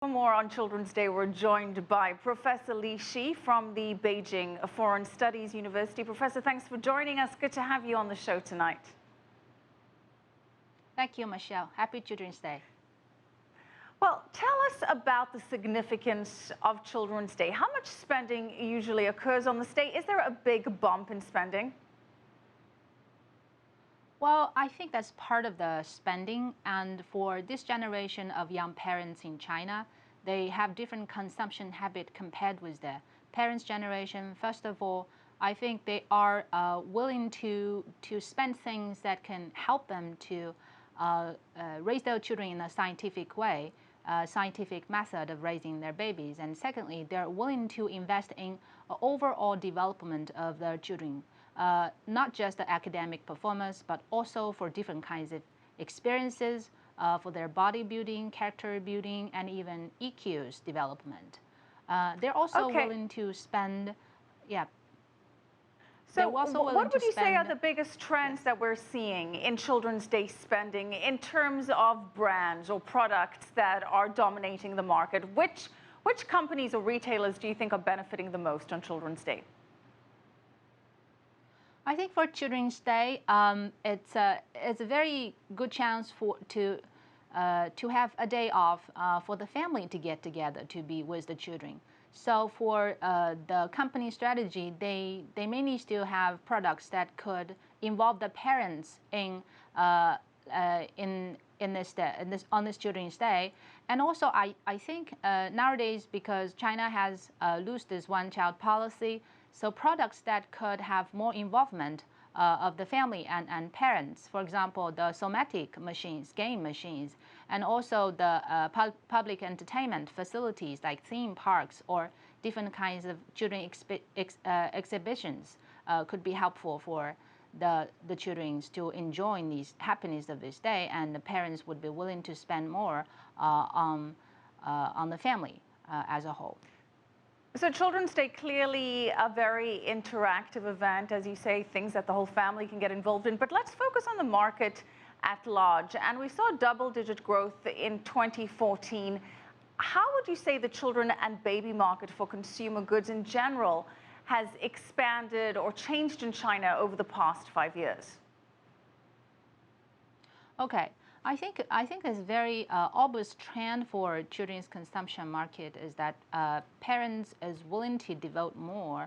For more on Children's Day, we're joined by Professor Li Shi from the Beijing Foreign Studies University. Professor, thanks for joining us. Good to have you on the show tonight. Thank you, Michelle. Happy Children's Day. Well, tell us about the significance of Children's Day. How much spending usually occurs on this day? Is there a big bump in spending? Well, I think that's part of the spending. And for this generation of young parents in China, they have different consumption habit compared with the parents' generation. First of all, I think they are willing to spend things that can help them to raise their children in a scientific way, scientific method of raising their babies. And secondly, they're willing to invest in overall development of their children. Not just the academic performance, but also for different kinds of experiences, for their body building, character building, and even EQ's development. They're also willing to spend, So what would you say are the biggest trends that we're seeing in Children's Day spending in terms of brands or products that are dominating the market? Which companies or retailers do you think are benefiting the most on Children's Day? I think for Children's Day, it's a very good chance to have a day off for the family to get together to be with the children. So for the company strategy, they mainly still have products that could involve the parents on this Children's Day. And also, I think nowadays, because China has loosed this one-child policy, so products that could have more involvement of the family and parents, for example, the somatic machines, game machines, and also the public entertainment facilities like theme parks or different kinds of children exhibitions could be helpful for the children to enjoy these happiness of this day, and the parents would be willing to spend more on the family as a whole. So Children's Day, clearly a very interactive event, as you say, things that the whole family can get involved in. But let's focus on the market at large. And we saw double-digit growth in 2014. How would you say the children and baby market for consumer goods in general has expanded or changed in China over the past 5 years? Okay. I think a very obvious trend for children's consumption market is that parents is willing to devote more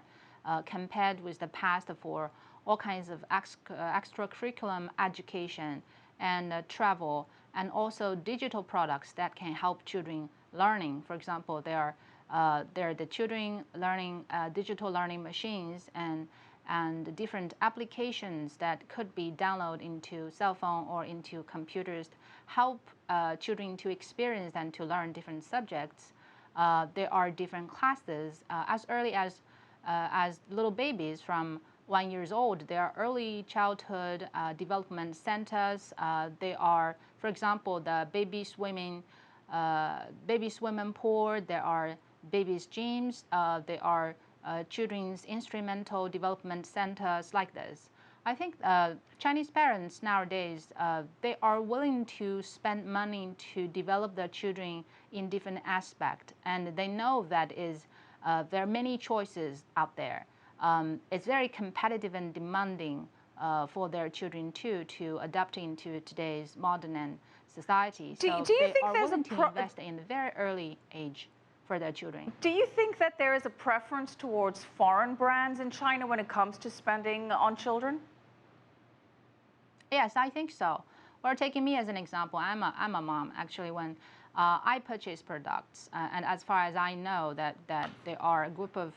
compared with the past for all kinds of extracurriculum education and travel, and also digital products that can help children learning. For example, there are the children learning digital learning machines and different applications that could be downloaded into cell phone or into computers to help children to experience and to learn different subjects. There are different classes as early as little babies from 1 year old. There are early childhood development centers. They are, for example, the baby swimming pool. There are babies gyms. There are children's instrumental development centers like this. I think Chinese parents nowadays, they are willing to spend money to develop their children in different aspects. And they know that there are many choices out there. It's very competitive and demanding for their children too to adapt into today's modern society. So they are willing to invest in the very early age for their children. Do you think that there is a preference towards foreign brands in China when it comes to spending on children? Yes, I think so. Or taking me as an example, I'm a mom. Actually, when I purchase products, and as far as I know that there are a group of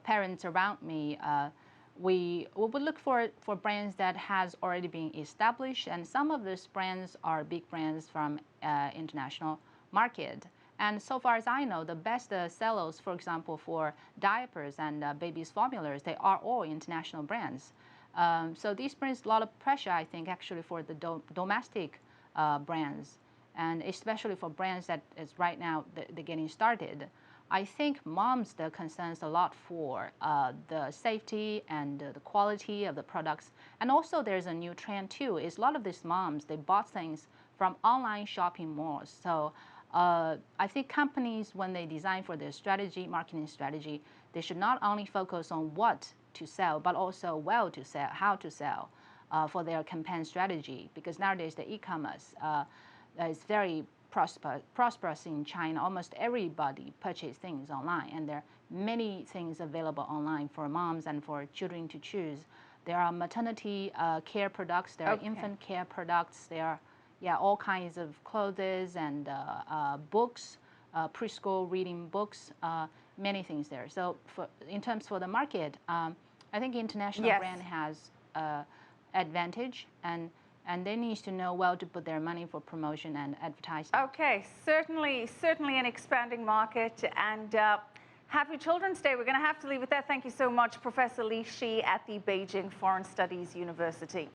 parents around me, we would look for brands that has already been established, and some of these brands are big brands from international market. And so far as I know, the best sellers, for example, for diapers and babies' formulas, they are all international brands. So this brings a lot of pressure, I think, actually for the domestic brands, and especially for brands that is right now they're getting started. I think moms, they're concerned a lot for the safety and the quality of the products. And also there's a new trend too, is a lot of these moms, they bought things from online shopping malls. So I think companies, when they design for their strategy, marketing strategy, they should not only focus on what to sell, but also well to sell, how to sell for their campaign strategy. Because nowadays the e-commerce is very prosperous in China. Almost everybody purchases things online, and there are many things available online for moms and for children to choose. There are maternity care products, there are infant care products, there are all kinds of clothes and books, preschool reading books, many things there. So in terms for the market, I think international brand has advantage, and they need to know well to put their money for promotion and advertising. Okay, certainly an expanding market, and happy Children's Day. We're going to have to leave it there. Thank you so much, Professor Li Shi at the Beijing Foreign Studies University.